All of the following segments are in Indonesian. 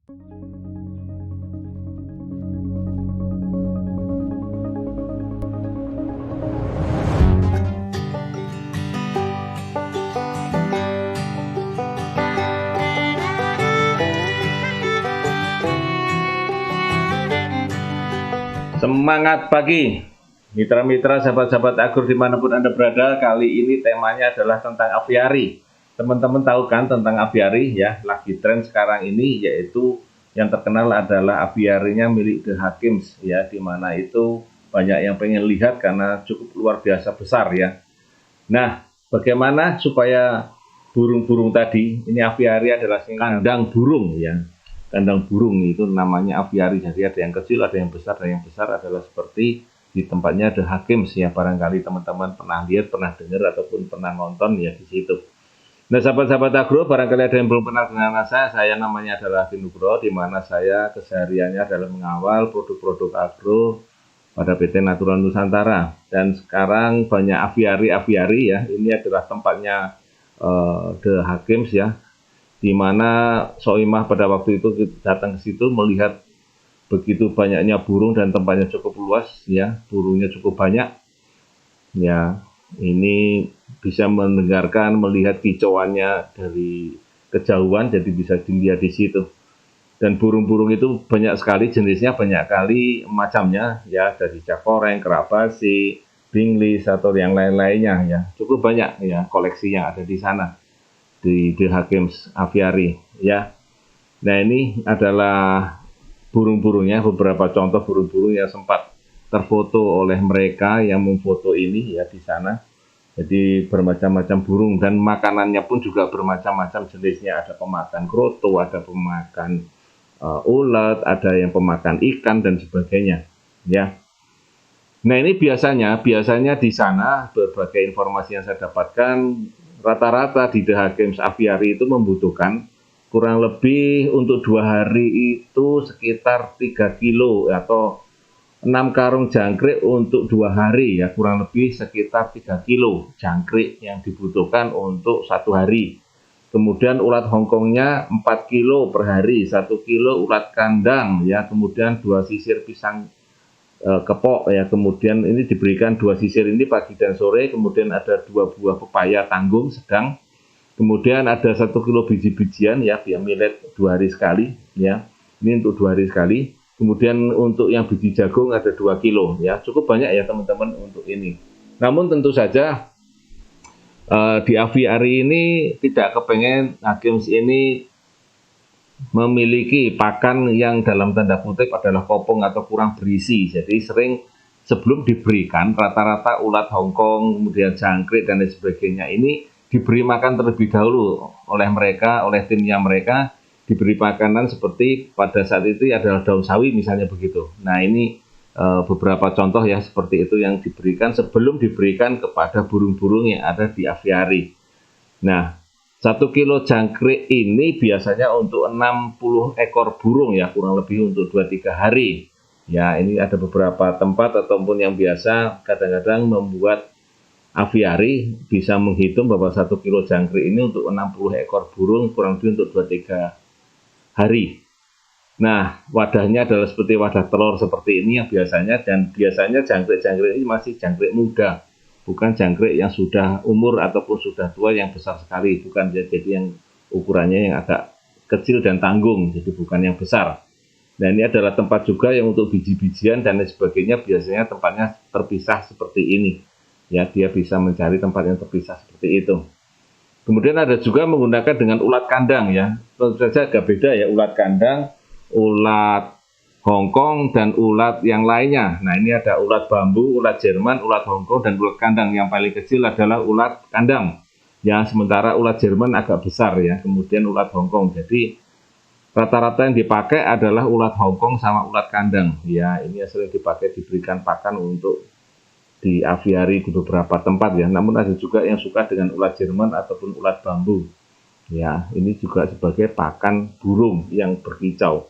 Semangat pagi, mitra-mitra, sahabat-sahabat Agrow dimanapun Anda berada. Kali ini temanya adalah tentang aviari. Teman-teman tahu kan tentang aviari ya, lagi tren sekarang ini, yaitu yang terkenal adalah aviarinya milik The Hakims ya, dimana itu banyak yang pengen lihat karena cukup luar biasa besar ya. Nah, bagaimana supaya burung-burung tadi, ini aviari adalah kandang burung ya. Kandang burung itu namanya aviari, jadi ada yang kecil, ada yang besar, dan yang besar adalah seperti di tempatnya The Hakims ya, barangkali teman-teman pernah lihat, pernah dengar, ataupun pernah nonton ya di situ. Nah, sahabat-sahabat Agrow, barangkali ada yang belum kenal dengan saya namanya adalah Adi Nugroho, di mana saya kesehariannya adalah mengawal produk-produk Agrow pada PT Natural Nusantara. Dan sekarang banyak aviari ya, ini adalah tempatnya The Hakims ya, di mana Soimah pada waktu itu datang ke situ melihat begitu banyaknya burung dan tempatnya cukup luas ya, burungnya cukup banyak ya. Ini bisa mendengarkan, melihat kicauannya dari kejauhan, jadi bisa dilihat di situ. Dan burung-burung itu banyak sekali jenisnya, banyak kali macamnya ya, dari cakoreng, kerabasi, binglis atau yang lain-lainnya ya. Cukup banyak ya koleksi yang ada di sana di The Hakims Aviary ya. Nah, ini adalah burung-burungnya, beberapa contoh burung-burung yang sempat terfoto oleh mereka yang memfoto ini ya di sana. Jadi bermacam-macam burung dan makanannya pun juga bermacam-macam jenisnya. Ada pemakan kroto, ada pemakan ulat, ada yang pemakan ikan dan sebagainya ya. Nah, ini biasanya di sana berbagai informasi yang saya dapatkan, rata-rata di The Hakims Aviary itu membutuhkan kurang lebih untuk 2 hari itu sekitar 3 kilo atau 6 karung jangkrik untuk 2 hari ya, kurang lebih sekitar 3 kilo jangkrik yang dibutuhkan untuk 1 hari. Kemudian ulat Hongkongnya 4 kilo per hari, 1 kilo ulat kandang ya, kemudian 2 sisir pisang kepok ya, kemudian ini diberikan 2 sisir ini pagi dan sore, kemudian ada 2 buah pepaya tanggung sedang, kemudian ada 1 kilo biji-bijian ya, biar millet 2 hari sekali ya, ini untuk 2 hari sekali. Kemudian untuk yang biji jagung ada 2 kilo ya, cukup banyak ya teman-teman untuk ini. Namun tentu saja di aviari ini tidak kepengen Hakims ini memiliki pakan yang dalam tanda kutip adalah kopong atau kurang berisi. Jadi sering sebelum diberikan rata-rata ulat Hongkong, kemudian jangkrik dan lain sebagainya ini diberi makan terlebih dahulu oleh mereka, oleh timnya mereka, diberi makanan seperti pada saat itu adalah daun sawi misalnya begitu. Nah, ini beberapa contoh ya seperti itu yang diberikan sebelum diberikan kepada burung-burung yang ada di aviari. Nah, 1 kilo jangkrik ini biasanya untuk 60 ekor burung ya, kurang lebih untuk 2-3 hari. Ya, ini ada beberapa tempat ataupun yang biasa kadang-kadang membuat aviari bisa menghitung bahwa 1 kilo jangkrik ini untuk 60 ekor burung kurang lebih untuk 2-3 hari. Nah, wadahnya adalah seperti wadah telur seperti ini yang biasanya, dan biasanya jangkrik-jangkrik ini masih jangkrik muda. Bukan jangkrik yang sudah umur ataupun sudah tua yang besar sekali, bukan, jadi yang ukurannya yang agak kecil dan tanggung, jadi bukan yang besar. Nah, ini adalah tempat juga yang untuk biji-bijian dan lain sebagainya, biasanya tempatnya terpisah seperti ini ya, dia bisa mencari tempat yang terpisah seperti itu. Kemudian ada juga menggunakan dengan ulat kandang ya, tentu saja agak beda ya, ulat kandang, ulat Hongkong dan ulat yang lainnya. Nah, ini ada ulat bambu, ulat Jerman, ulat Hongkong, dan ulat kandang. Yang paling kecil adalah ulat kandang. Ya, sementara ulat Jerman agak besar ya. Kemudian ulat Hongkong. Jadi rata-rata yang dipakai adalah ulat Hongkong sama ulat kandang. Ya, ini yang sering dipakai diberikan pakan untuk di aviari di beberapa tempat ya. Namun ada juga yang suka dengan ulat Jerman ataupun ulat bambu. Ya, ini juga sebagai pakan burung yang berkicau.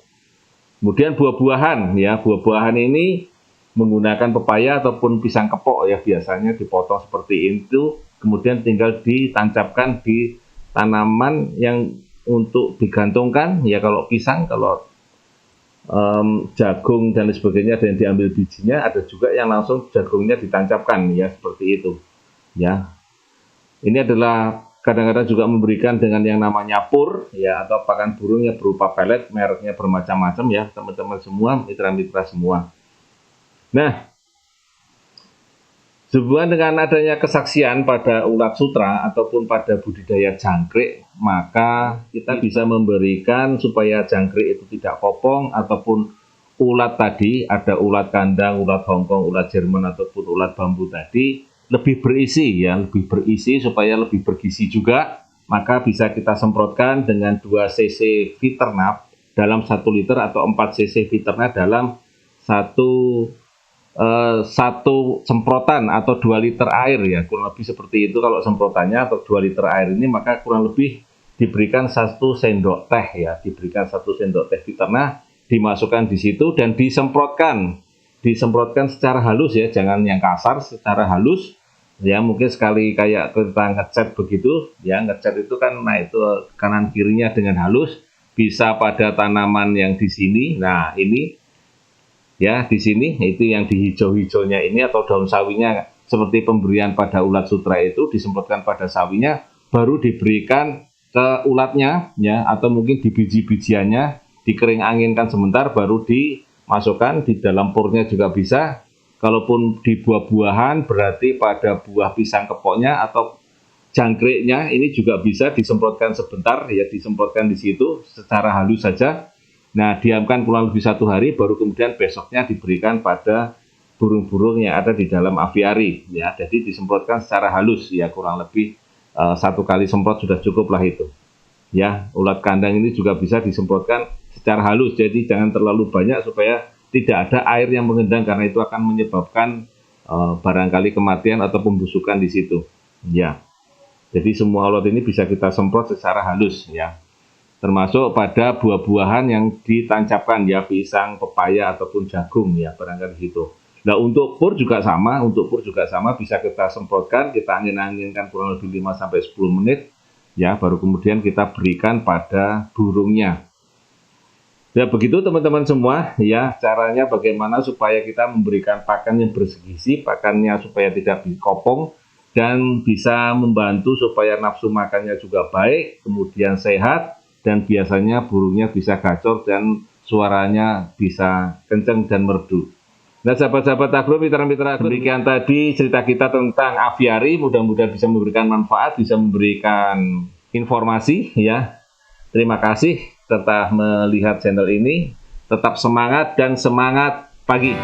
Kemudian buah-buahan ya, buah-buahan ini menggunakan pepaya ataupun pisang kepok ya, biasanya dipotong seperti itu, kemudian tinggal ditancapkan di tanaman yang untuk digantungkan ya. Kalau pisang, kalau jagung dan sebagainya, ada yang diambil bijinya, ada juga yang langsung jagungnya ditancapkan ya, seperti itu ya. Ini adalah kadang-kadang juga memberikan dengan yang namanya pur ya, atau pakan burung yang berupa pelet, mereknya bermacam-macam ya teman-teman semua, mitra-mitra semua. Nah, sehubungan dengan adanya kesaksian pada ulat sutra ataupun pada budidaya jangkrik, maka kita bisa memberikan supaya jangkrik itu tidak kopong, ataupun ulat tadi, ada ulat kandang, ulat Hongkong, ulat Jerman, ataupun ulat bambu tadi, lebih berisi ya, lebih berisi supaya lebih bergizi juga, maka bisa kita semprotkan dengan 2 cc Viternap dalam 1 liter, atau 4 cc Viternap dalam satu semprotan atau 2 liter air ya, kurang lebih seperti itu kalau semprotannya, atau 2 liter air ini, maka kurang lebih diberikan 1 sendok teh ya, diberikan 1 sendok teh Viternap, dimasukkan di situ dan disemprotkan secara halus ya, jangan yang kasar, secara halus ya, mungkin sekali kayak kita ngecat begitu ya, ngecat itu kan, nah itu kanan kirinya dengan halus, bisa pada tanaman yang di sini, nah ini ya, di sini itu yang di hijau-hijaunya ini, atau daun sawinya, seperti pemberian pada ulat sutra itu, disemprotkan pada sawinya, baru diberikan ke ulatnya ya, atau mungkin di biji-bijiannya, dikering anginkan sebentar, baru dimasukkan di dalam purnya juga bisa. Kalaupun di buah-buahan, berarti pada buah pisang kepoknya atau jangkriknya, ini juga bisa disemprotkan sebentar ya, disemprotkan di situ secara halus saja. Nah, diamkan kurang lebih 1 hari, baru kemudian besoknya diberikan pada burung-burung yang ada di dalam aviari ya. Jadi disemprotkan secara halus ya, kurang lebih 1 kali semprot sudah cukup lah itu ya. Ulat kandang ini juga bisa disemprotkan secara halus, jadi jangan terlalu banyak supaya tidak ada air yang mengendang, karena itu akan menyebabkan barangkali kematian atau pembusukan di situ ya. Jadi semua ulat ini bisa kita semprot secara halus ya, termasuk pada buah-buahan yang ditancapkan ya, pisang, pepaya, ataupun jagung ya, barangkali gitu. Nah, untuk pur juga sama, bisa kita semprotkan, kita angin-anginkan kurang lebih 5-10 menit ya, baru kemudian kita berikan pada burungnya. Ya, begitu teman-teman semua ya, caranya bagaimana supaya kita memberikan pakan yang bergizi, pakannya supaya tidak kopong, dan bisa membantu supaya nafsu makannya juga baik, kemudian sehat, dan biasanya burungnya bisa gacor dan suaranya bisa kencang dan merdu. Nah, sahabat-sahabat agro, mitra-mitra agro, demikian tadi cerita kita tentang aviari, mudah-mudahan bisa memberikan manfaat, bisa memberikan informasi ya. Terima kasih telah melihat channel ini. Tetap semangat dan semangat pagi.